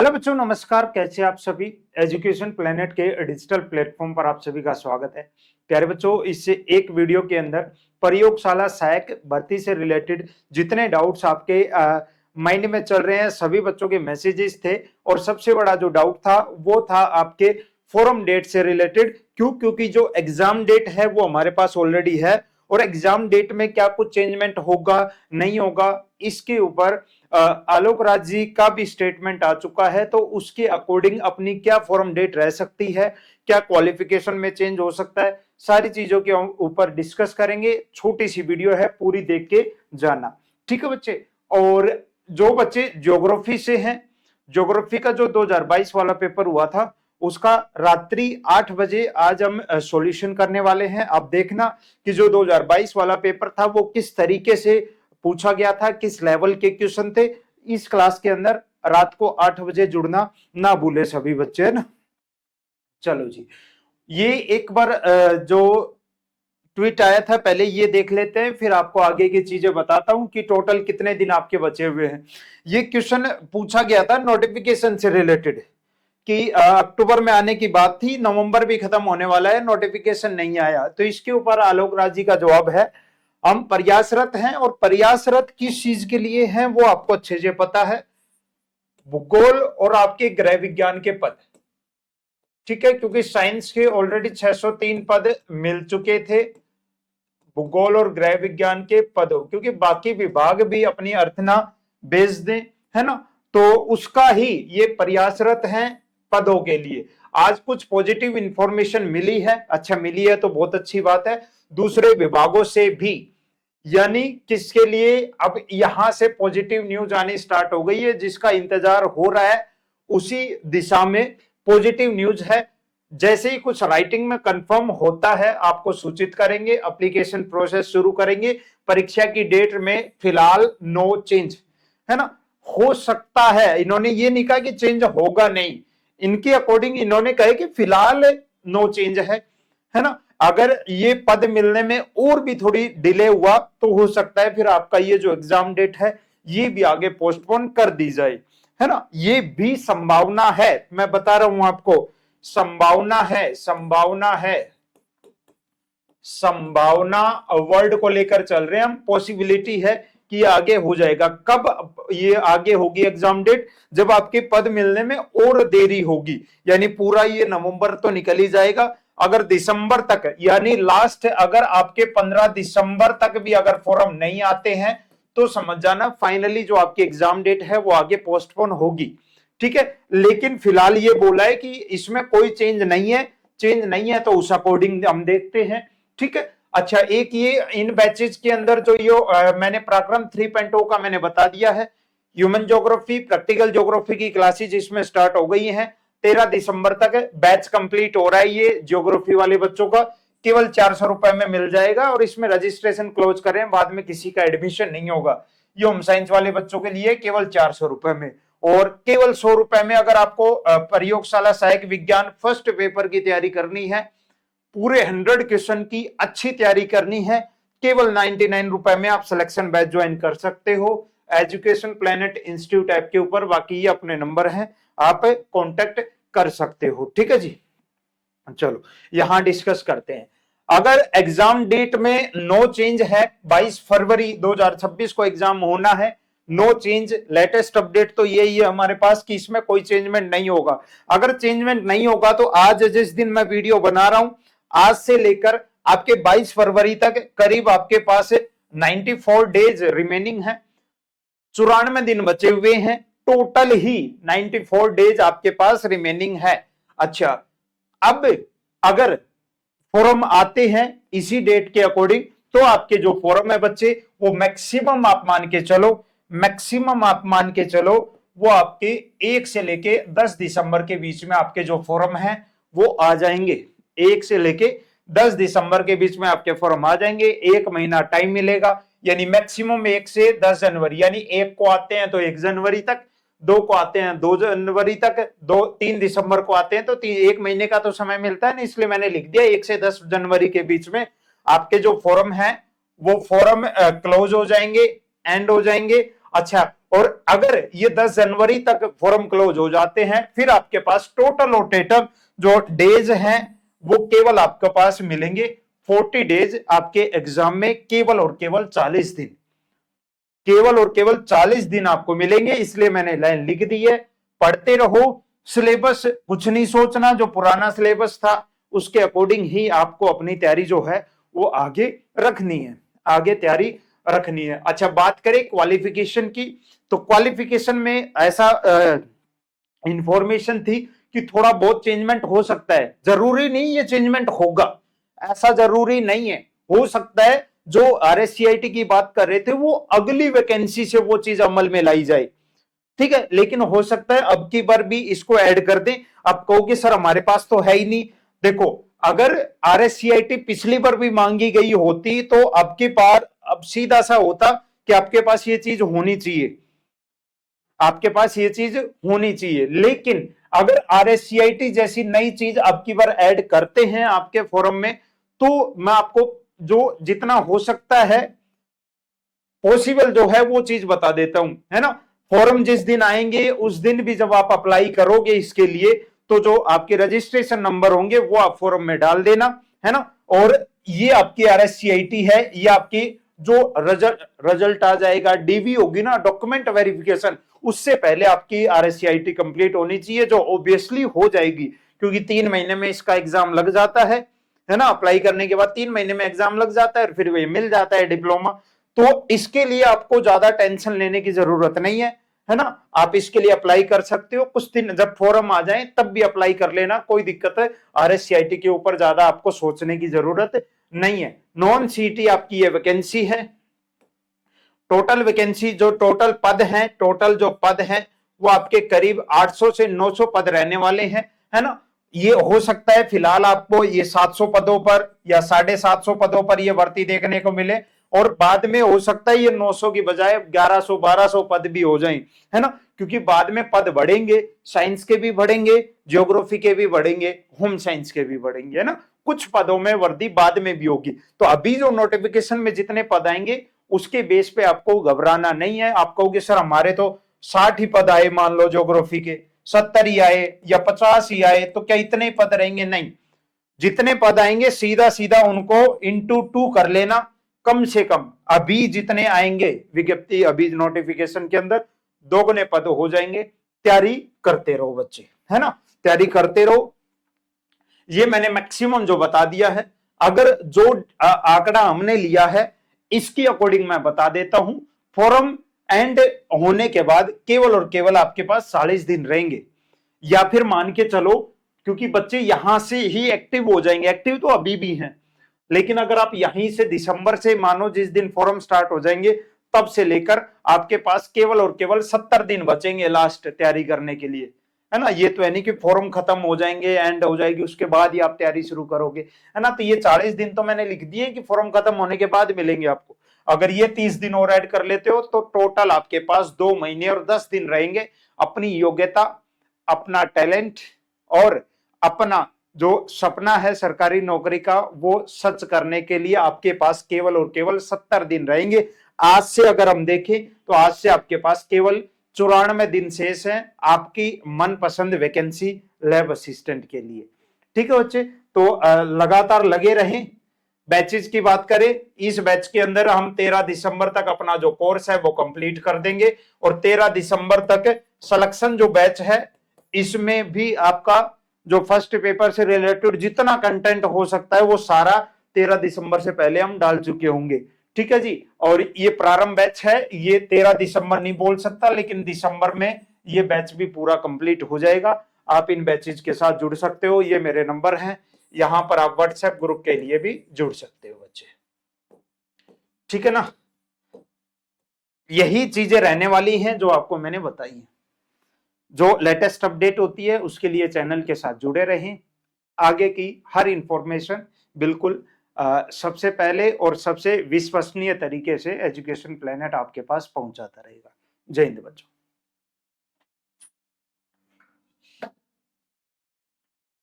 Hello बच्चों, नमस्कार। कैसे आप सभी। एजुकेशन प्लेनेट के डिजिटल प्लेटफॉर्म पर आप सभी का स्वागत है। प्यारे बच्चों, इस एक वीडियो के अंदर प्रयोगशाला सहायक भर्ती से रिलेटेड जितने डाउट्स आपके माइंड में चल रहे हैं, सभी बच्चों के मैसेजेस थे। और सबसे बड़ा जो डाउट था वो था आपके फॉरम डेट से रिलेटेड। क्योंकि जो एग्जाम डेट है वो हमारे पास ऑलरेडी है, और एग्जाम डेट में क्या कुछ चेंजमेंट होगा नहीं होगा, इसके ऊपर आलोक राज जी का भी स्टेटमेंट आ चुका है। तो उसके अकॉर्डिंग अपनी क्या फॉर्म डेट रह सकती है, क्या क्वालिफिकेशन में चेंज हो सकता है, सारी चीजों के ऊपर डिस्कस करेंगे। छोटी सी वीडियो है, पूरी देख के जाना, ठीक है बच्चे। और जो बच्चे ज्योग्राफी से हैं, ज्योग्राफी का जो 2022 वाला पेपर हुआ था उसका रात्रि 8 बजे आज हम सॉल्यूशन करने वाले हैं। आप देखना कि जो 2022 वाला पेपर था वो किस तरीके से पूछा गया था, किस लेवल के क्वेश्चन थे। इस क्लास के अंदर रात को 8 बजे जुड़ना ना भूले सभी बच्चे, है ना। चलो जी, ये एक बार जो ट्वीट आया था पहले ये देख लेते हैं, फिर आपको आगे की चीजें बताता हूं कि टोटल कितने दिन आपके बचे हुए हैं। ये क्वेश्चन पूछा गया था नोटिफिकेशन से रिलेटेड कि अक्टूबर में आने की बात थी, नवंबर भी खत्म होने वाला है, नोटिफिकेशन नहीं आया। तो इसके ऊपर आलोक राज जी का जवाब है, हम प्रयासरत हैं। और प्रयासरत किस चीज के लिए हैं वो आपको अच्छे से पता है, भूगोल और आपके गृह विज्ञान के पद, ठीक है। क्योंकि साइंस के ऑलरेडी 603 पद मिल चुके थे, भूगोल और गृह विज्ञान के पदों, क्योंकि बाकी विभाग भी अपनी अर्थना भेज दें, है ना। तो उसका ही ये प्रयासरत हैं पदों के लिए। आज कुछ पॉजिटिव इंफॉर्मेशन मिली है, अच्छा मिली है तो बहुत अच्छी बात है, दूसरे विभागों से भी। यानी किसके लिए, अब यहां से पॉजिटिव न्यूज आनी स्टार्ट हो गई है, जिसका इंतजार हो रहा है उसी दिशा में पॉजिटिव न्यूज है। जैसे ही कुछ राइटिंग में कंफर्म होता है आपको सूचित करेंगे, एप्लीकेशन प्रोसेस शुरू करेंगे। परीक्षा की डेट में फिलहाल नो चेंज, है ना। हो सकता है, इन्होंने ये नहीं कहा कि चेंज होगा नहीं, इनके अकॉर्डिंग इन्होंने कहा कि फिलहाल नो चेंज है ना। अगर ये पद मिलने में और भी थोड़ी डिले हुआ तो हो सकता है फिर आपका ये जो एग्जाम डेट है ये भी आगे पोस्टपोन कर दी जाए, है ना। ये भी संभावना है, मैं बता रहा हूं आपको, संभावना है, संभावना है, संभावना वर्ड को लेकर चल रहे हैं हम। पॉसिबिलिटी है कि ये आगे हो जाएगा। कब ये आगे होगी एग्जाम डेट, जब आपके पद मिलने में और देरी होगी, यानी पूरा ये नवंबर तो निकल ही जाएगा। अगर दिसंबर तक, यानी लास्ट, अगर आपके 15 दिसंबर तक भी अगर फॉर्म नहीं आते हैं तो समझ जाना फाइनली जो आपकी एग्जाम डेट है वो आगे पोस्टपोन होगी, ठीक है। लेकिन फिलहाल ये बोला है कि इसमें कोई चेंज नहीं है, चेंज नहीं है तो उस अकॉर्डिंग हम देखते हैं, ठीक है। अच्छा, एक ये इन बैचेज के अंदर जो ये मैंने पराक्रम 3.0 का मैंने बता दिया है, ह्यूमन ज्योग्राफी, प्रैक्टिकल ज्योग्राफी की क्लासेज इसमें स्टार्ट हो गई हैं। 13 दिसंबर तक बैच कंप्लीट हो रहा है। ये ज्योग्राफी वाले बच्चों का केवल 400 रुपए में मिल जाएगा, और इसमें रजिस्ट्रेशन क्लोज करें, बाद में किसी का एडमिशन नहीं होगा। ये होम साइंस वाले बच्चों के लिए केवल 400 रुपए में, और केवल 100 रुपए में अगर आपको प्रयोगशाला सहायक विज्ञान फर्स्ट पेपर की तैयारी करनी है, पूरे 100 क्वेश्चन की अच्छी तैयारी करनी है, केवल 99 रुपए में आप सिलेक्शन बैच ज्वाइन कर सकते हो एजुकेशन प्लेनेट इंस्टीट्यूट ऐप के ऊपर। बाकी ये अपने नंबर हैं, आप कांटेक्ट कर सकते हो, ठीक है जी। चलो यहां डिस्कस करते हैं। अगर एग्जाम डेट में नो चेंज है, 22 फरवरी 2026 को एग्जाम होना है, नो चेंज, लेटेस्ट अपडेट तो यही है हमारे पास कि इसमें कोई चेंजमेंट नहीं होगा। अगर चेंजमेंट नहीं होगा तो आज जिस दिन मैं वीडियो बना रहा हूं, आज से लेकर आपके 22 फरवरी तक करीब आपके पास 94 डेज रिमेनिंग है, 94 दिन बचे हुए हैं, टोटल ही 94 डेज आपके पास रिमेनिंग है। अच्छा, अब अगर फॉर्म आते हैं इसी डेट के अकॉर्डिंग तो आपके जो फॉर्म है बच्चे वो मैक्सिमम आप मान के चलो, मैक्सिमम आप मान के चलो वो आपके 1 से लेके 10 दिसंबर के बीच में आपके जो फॉर्म हैं वो आ जाएंगे। 1 से लेके 10 दिसंबर के बीच में आपके फॉर्म आ जाएंगे, 1 महीना टाइम मिलेगा। यानी मैक्सिमम 1 से 10 जनवरी, यानी 1 को आते हैं तो 1 जनवरी तक, 2 को आते हैं 2 जनवरी तक, 3 दिसंबर को आते हैं तो 1 महीने का तो समय मिलता है ना, इसलिए मैंने लिख दिया 1 से 10 जनवरी के बीच में आपके जो फॉर्म है वो फॉर्म क्लोज हो जाएंगे, एंड हो जाएंगे। अच्छा, और अगर ये 10 जनवरी तक फॉर्म क्लोज हो जाते हैं, फिर आपके पास टोटल और टोटल जो डेज हैं वो केवल आपके पास मिलेंगे 40 डेज आपके एग्जाम में, केवल और केवल 40 दिन, केवल और केवल 40 दिन आपको मिलेंगे। इसलिए मैंने लाइन लिख दी है, पढ़ते रहो, सिलेबस कुछ नहीं सोचना, जो पुराना सिलेबस था उसके अकॉर्डिंग ही आपको अपनी तैयारी जो है वो आगे रखनी है, आगे तैयारी रखनी है। अच्छा, बात करें क्वालिफिकेशन की, तो क्वालिफिकेशन में ऐसा इंफॉर्मेशन थी कि थोड़ा बहुत चेंजमेंट हो सकता है, जरूरी नहीं ये चेंजमेंट होगा, ऐसा जरूरी नहीं है, हो सकता है जो आरएससीआईटी की बात कर रहे थे वो अगली वैकेंसी से वो चीज अमल में लाई जाए, ठीक है, लेकिन हो सकता है अब की बार भी इसको ऐड कर दें। आप कहोगे सर हमारे पास तो है ही नहीं, देखो अगर आरएससीआईटी पिछली बार भी मांगी गई होती तो अब की बार अब सीधा सा होता कि आपके पास ये चीज होनी चाहिए, आपके पास ये चीज होनी चाहिए। लेकिन अगर आरएससीआईटी जैसी नई चीज अब की बार ऐड करते हैं आपके फोरम में, तो मैं आपको जो जितना हो सकता है पॉसिबल जो है वो चीज बता देता हूं, है ना। फॉर्म जिस दिन आएंगे उस दिन भी जब आप अप्लाई करोगे इसके लिए, तो जो आपके रजिस्ट्रेशन नंबर होंगे वो आप फॉर्म में डाल देना, है ना। और ये आपकी आरएससीआईटी है, ये आपकी जो रिजल्ट आ जाएगा, डीवी होगी ना, डॉक्यूमेंट वेरिफिकेशन, उससे पहले आपकी आरएससीआईटी कंप्लीट होनी चाहिए, जो ऑब्वियसली हो जाएगी क्योंकि 3 महीने में इसका एग्जाम लग जाता है ना। अप्लाई करने के बाद 3 महीने में एग्जाम लग जाता है और फिर वे मिल जाता है डिप्लोमा। तो इसके लिए आपको ज्यादा टेंशन लेने की जरूरत नहीं है ना। आप इसके लिए अप्लाई कर सकते हो, कुछ दिन जब फॉर्म आ जाए तब भी अप्लाई कर लेना, कोई दिक्कत है। आरएससीआईटी के ऊपर ज्यादा आपको सोचने की जरूरत नहीं है। नॉन सीटी आपकी ये वैकेंसी है। टोटल वैकेंसी जो टोटल पद हैं, टोटल जो पद हैं वो आपके करीब 800 से 900 पद रहने वाले हैं, है ना। ये हो सकता है फिलहाल आपको ये 700 पदों पर या 750 पदों पर ये भर्ती देखने को मिले, और बाद में हो सकता है ये 900 की बजाय 1100 1200 पद भी हो जाएं, है ना। क्योंकि बाद में पद बढ़ेंगे, साइंस के भी बढ़ेंगे, ज्योग्राफी के भी बढ़ेंगे, होम साइंस के भी बढ़ेंगे, है ना। कुछ पदों में वृद्धि बाद में भी होगी। तो अभी जो नोटिफिकेशन में जितने पद आएंगे उसके बेस पे आपको घबराना नहीं है। आप कहोगे सर हमारे तो 60 ही पद आए, मान लो ज्योग्राफी के 70 ही आए या 50 ही आए, तो क्या इतने पद रहेंगे? नहीं, जितने पद आएंगे सीधा सीधा उनको इंटू 2 कर लेना, कम से कम अभी जितने आएंगे विज्ञप्ति, अभी नोटिफिकेशन के अंदर दोगुने पद हो जाएंगे। तैयारी करते रहो बच्चे, है ना, तैयारी करते रहो। ये मैंने मैक्सिमम जो बता दिया है, अगर जो आंकड़ा हमने लिया है इसकी अकॉर्डिंग मैं बता देता हूं, फॉर्म एंड होने के बाद केवल और केवल आपके पास 40 दिन रहेंगे, या फिर मान के चलो, क्योंकि बच्चे यहां से ही एक्टिव हो जाएंगे, एक्टिव तो अभी भी हैं, लेकिन अगर आप यहीं से दिसंबर से मानो जिस दिन फॉर्म स्टार्ट हो जाएंगे तब से लेकर आपके पास केवल और केवल 70 दिन बचेंगे लास्ट तैयारी करने के लिए, है ना। ये तो है नहीं कि फॉर्म खत्म हो जाएंगे, एंड हो जाएगी, उसके बाद ही आप तैयारी शुरू करोगे, है ना। तो ये 40 दिन तो मैंने लिख दिए कि फॉर्म खत्म होने के बाद मिलेंगे आपको। अगर ये 30 दिन और ऐड कर लेते हो तो टोटल आपके पास 2 महीने और 10 दिन रहेंगे अपनी योग्यता, अपना टैलेंट और अपना जो सपना है सरकारी नौकरी का वो सच करने के लिए आपके पास केवल और केवल 70 दिन रहेंगे। आज से अगर हम देखें तो आज से आपके पास केवल 94 दिन शेष हैं आपकी मनपसंद वैकेंसी लैब असिस्टेंट के लिए। ठीक है बच्चे, तो लगातार लगे रहें। बैचेज की बात करें, इस बैच के अंदर हम 13 दिसंबर तक अपना जो कोर्स है वो कंप्लीट कर देंगे, और 13 दिसंबर तक सिलेक्शन जो बैच है इसमें भी आपका जो फर्स्ट पेपर से रिलेटेड जितना कंटेंट हो सकता है वो सारा 13 दिसंबर से पहले हम डाल चुके होंगे। ठीक है जी, और ये प्रारंभ बैच है, ये 13 दिसंबर नहीं बोल सकता, लेकिन दिसंबर में ये बैच भी पूरा कंप्लीट हो जाएगा। आप इन बैचेज के साथ जुड़ सकते हो, ये मेरे नंबर हैं, यहां पर आप व्हाट्सएप ग्रुप के लिए भी जुड़ सकते हो बच्चे। ठीक है ना, यही चीजें रहने वाली हैं जो आपको मैंने बताई है। जो लेटेस्ट अपडेट होती है उसके लिए चैनल के साथ जुड़े रहें। आगे की हर इंफॉर्मेशन बिल्कुल सबसे पहले और सबसे विश्वसनीय तरीके से एजुकेशन प्लेनेट आपके पास पहुंचाता रहेगा। जय हिंद बच्चों।